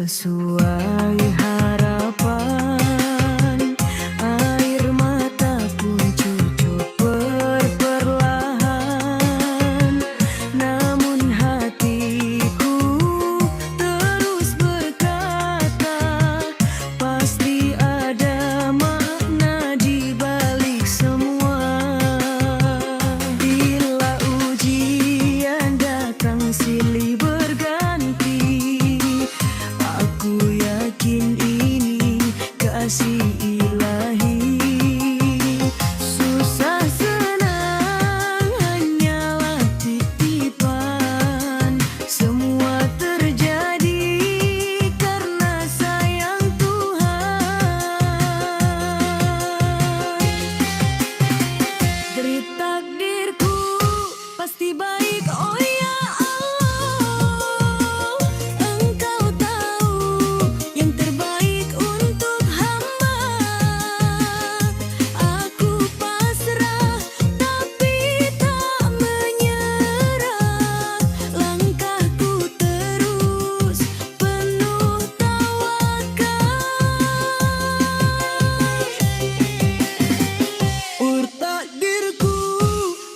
sesuai harapan. Air mata pun cucup perlahan, namun hatiku terus berkata, pasti ada makna di balik semua. Bila ujian datang silih berganti, aku yakin ini kasih ilahi. Susah senang hanyalah titipan, semua terjadi karena sayang Tuhan. Dari takdirku pasti baik, oh ya Allah, Engkau tahu yang terbaik untuk hamba. Aku pasrah tapi tak menyerah, langkahku terus penuh tawakal. Takdirku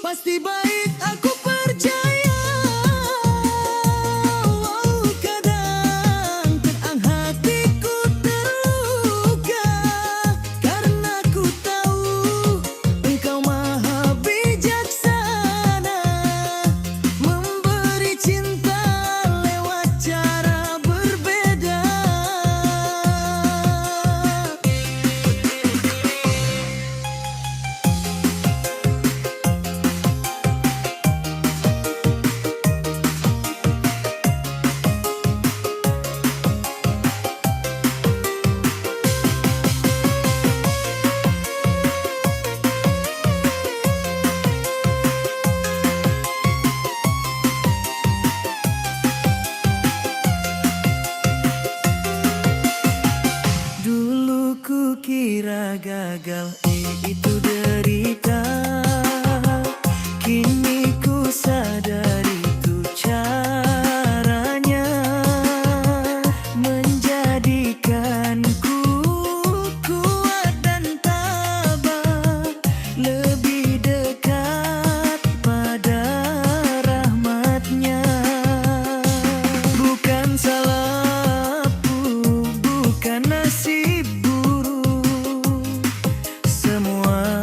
pasti baik, aku percaya. Kadang hatiku terluka karena ku tahu Engkau maha bijaksana, memberi cinta lewat cara berbeda. Dulu ku kira gagal itu derita, kini ku sadar itu caranya menjadikanku kuat dan tabah, lebih dekat pada rahmatnya. Bukan salahku, bukan nasib buruk, semua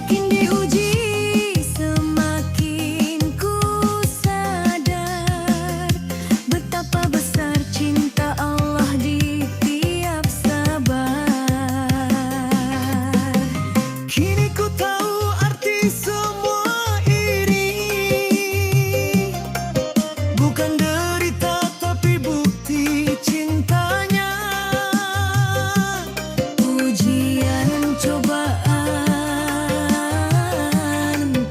Semakin diuji, semakin ku sadar betapa besar cinta Allah di tiap sabar. Kini ku tahu arti semua iri, bukan derita tapi bukti cintanya. Ujian cobaan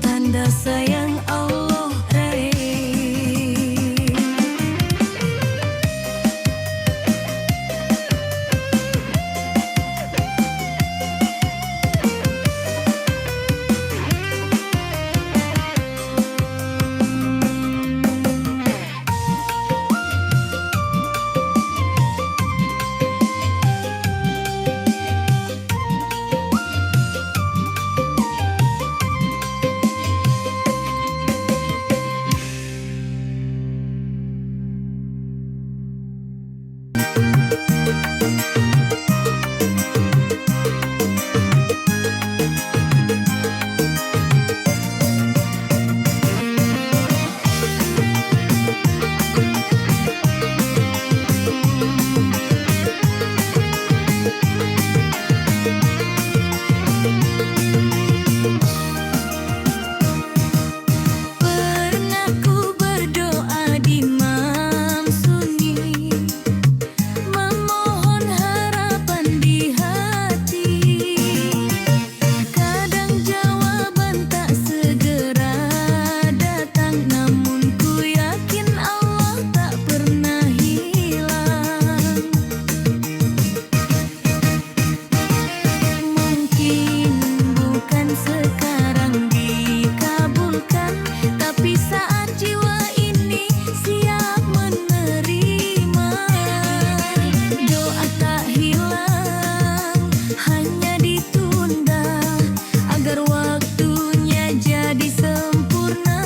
tanda sayang Allah raih. Pernah ku berdoa di malam sunyi, memohon harapan di hati. Kadang jawaban tak segera datang, namun ku yakin Allah tak pernah hilang. Mungkin bukan sekarang dikabulkan, tapi saat jiwa ini siap menerima. Doa tak hilang, hanya ditunda agar waktunya jadi sempurna.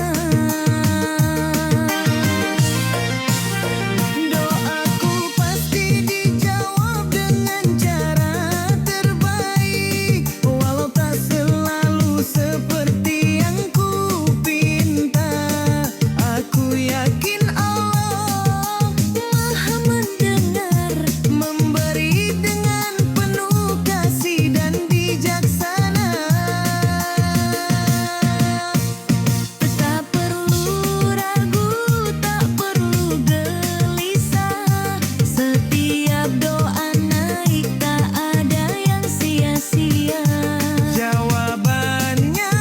Doaku pasti dijawab dengan cara terbaik, walau tak selalu seperti yang ku pinta. Aku yakin Allah Maha mendengar, memberi dengan penuh kasih dan bijaksana. Tak perlu ragu, tak perlu gelisah, setiap doa naik tak ada yang sia-sia. Jawabannya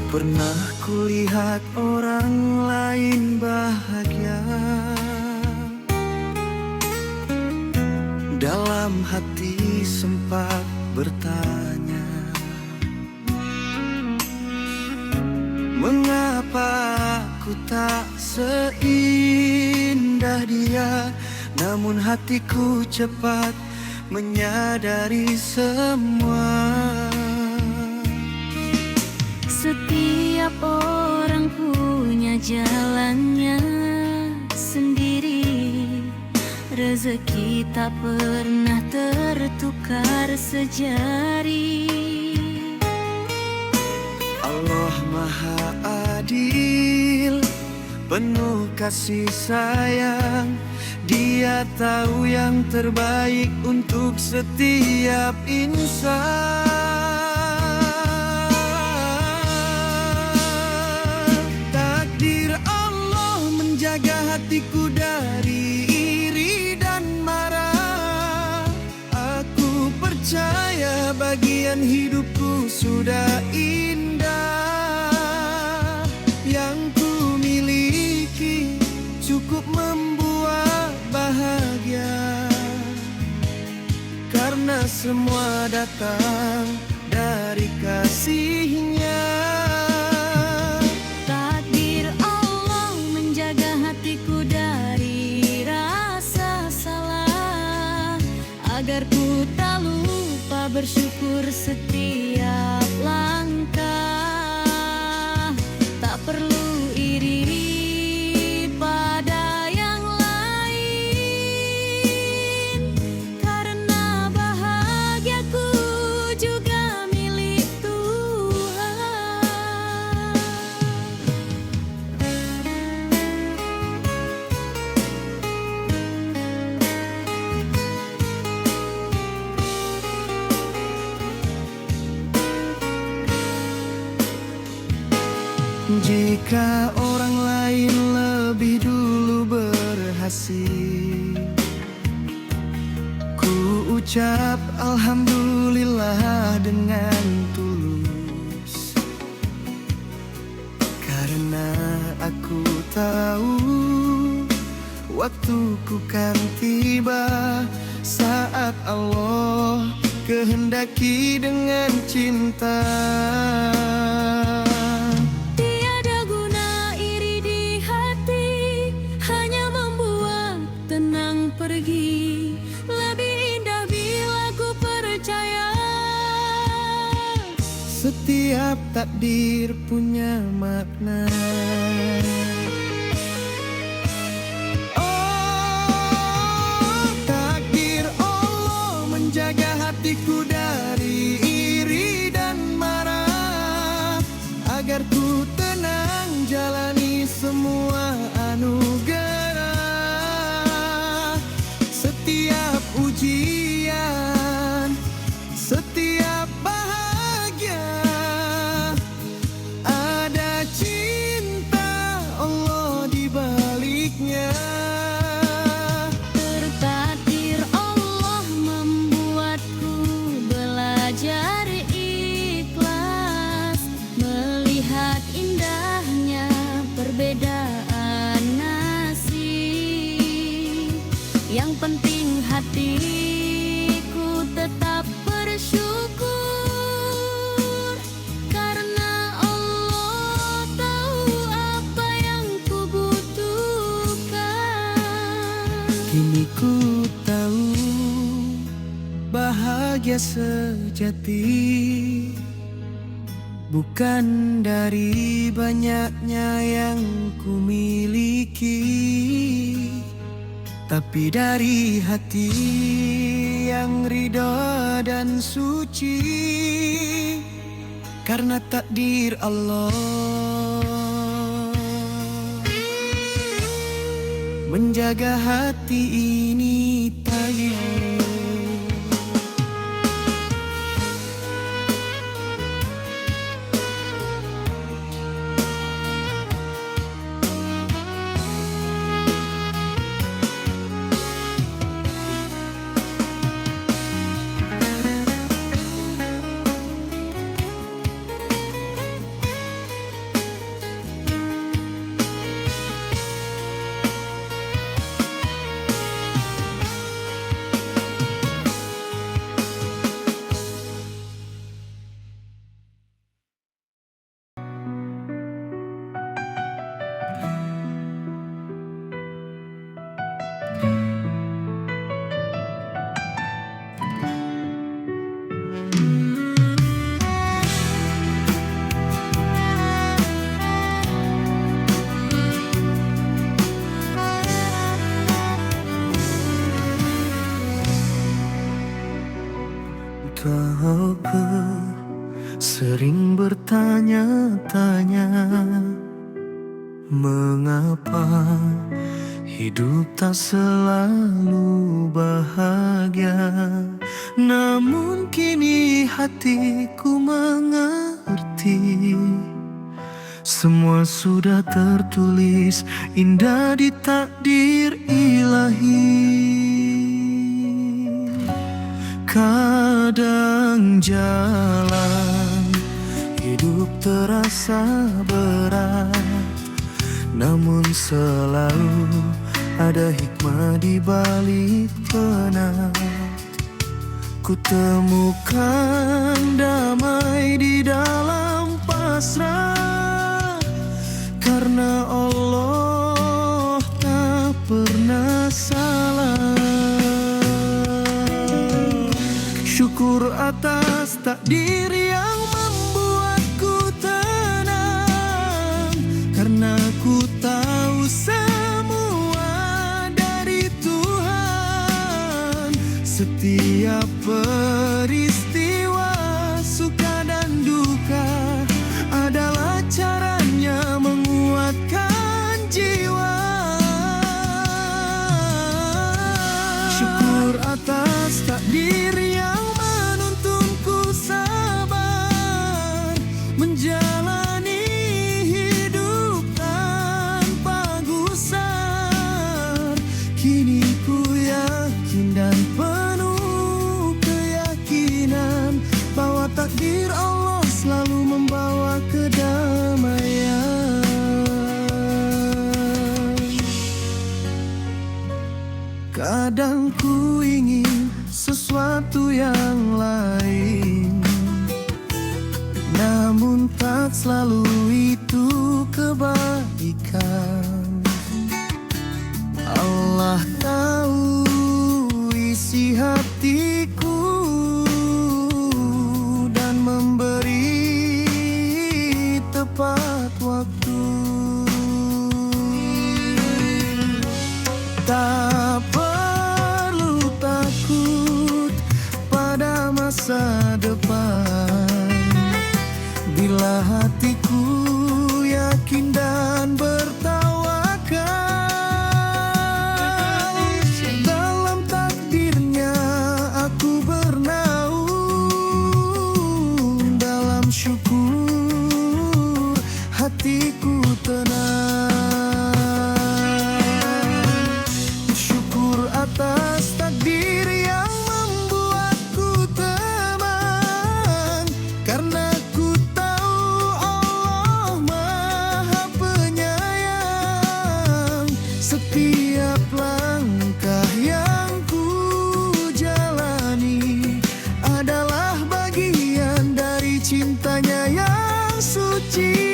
Pernah kulihat orang lain bahagia, dalam hati sempat bertanya, mengapa aku tak seindah dia? Namun hatiku cepat menyadari semua. Setiap orang punya jalannya sendiri. Rezeki tak pernah tertukar sejari. Allah Maha Adil, penuh kasih sayang. Dia tahu yang terbaik untuk setiap insan. Takdir Allah menjaga hatiku dari iri dan marah. Aku percaya bagian hidupku sudah indah. Yang ku miliki cukup membuat bahagia, karena semua datang dari kasih-Nya. Takdir Allah menjaga hatiku dari rasa salah, agar ku tak lupa bersyukur setiap langkah. Tak perlu iri pada yang lain, karena bahagiaku juga milik Tuhan. Jika orang lain lebih dulu berhasil, ku ucap alhamdulillah dengan tulus, karena aku tahu waktuku kan tiba saat Allah kehendaki dengan cinta. Tiada guna iri di hati, hanya membuat tenang pergi. Lebih indah bila ku percaya Setiap takdir punya makna. Oh, takdir Allah menjaga hatiku dari iri dan marah, agar ku tenang jalani semua anugerah. Setiap ujian, setiap bahagia, ada cinta Allah di baliknya. tertakdir Allah membuatku belajar ikhlas, melihat indahnya perbedaan nasib. Yang penting hatiku tetap bersyukur, karena Allah tahu apa yang ku butuhkan. Kini ku tahu bahagia sejati bukan dari banyaknya yang ku miliki, tapi dari hati yang ridha dan suci, karena takdir Allah menjaga hati ini tayu. bertanya-tanya, mengapa hidup tak selalu bahagia. Namun kini hatiku mengerti, semua sudah tertulis indah di takdir ilahi. Kadang jalan hidup terasa berat, namun selalu ada hikmah di balik penat. Ku temukan damai di dalam pasrah, karena Allah tak pernah salah. Syukur atas takdir yang membuatku tenang, karena ku tahu semua dari Tuhan. Setiap peristiwa suka dan duka adalah caranya menguatkan jiwa. Syukur atas takdir yang menuntunku sabar, menjalani hidup tanpa gusar. Kini ku yakin dan penuh keyakinan bahwa takdir Allah selalu membawa kedamaian. Kadang ku ingin sesuatu yang lain, namun tak selalu itu kebaikan. Allah tahu isi hatiku dan memberi tepat waktu. Tak perlu takut pada masa depan, bila hatiku yakin dan bertawakal. Dalam takdirnya aku bernaung, dalam syukur hatiku tenang. Syukur atas takdir yang membuatku tenang, karena ku tahu Allah Maha Penyayang. Setiap langkah yang ku jalani adalah bagian dari cintanya yang suci.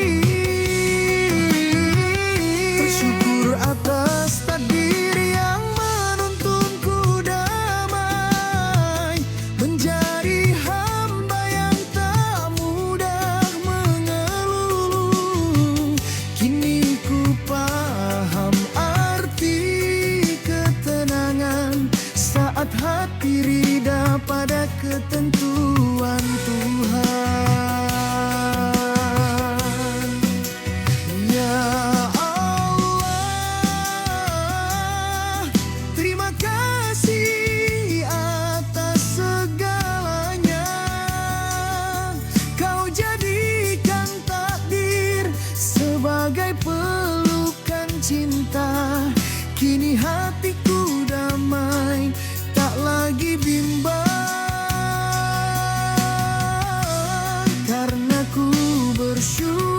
Bersyukur atas takdir yang menuntunku damai, menjadi hamba yang tak mudah mengeluh. Kini ku paham arti ketenangan saat hati rida pada ketentuan Tuhan. Ya Allah, terima kasih atas segalanya. Kau jadikan takdir sebagai pelukan cinta. Kini hatiku damai, tak lagi bimbang, karena ku bersyukur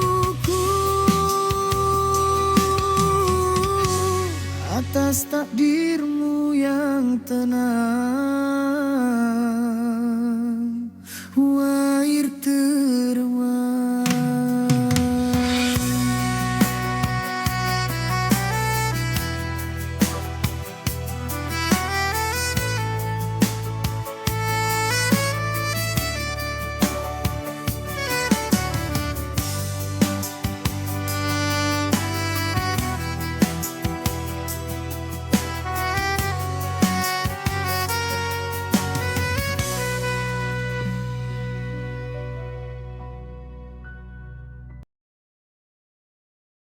atas takdirmu yang tenang.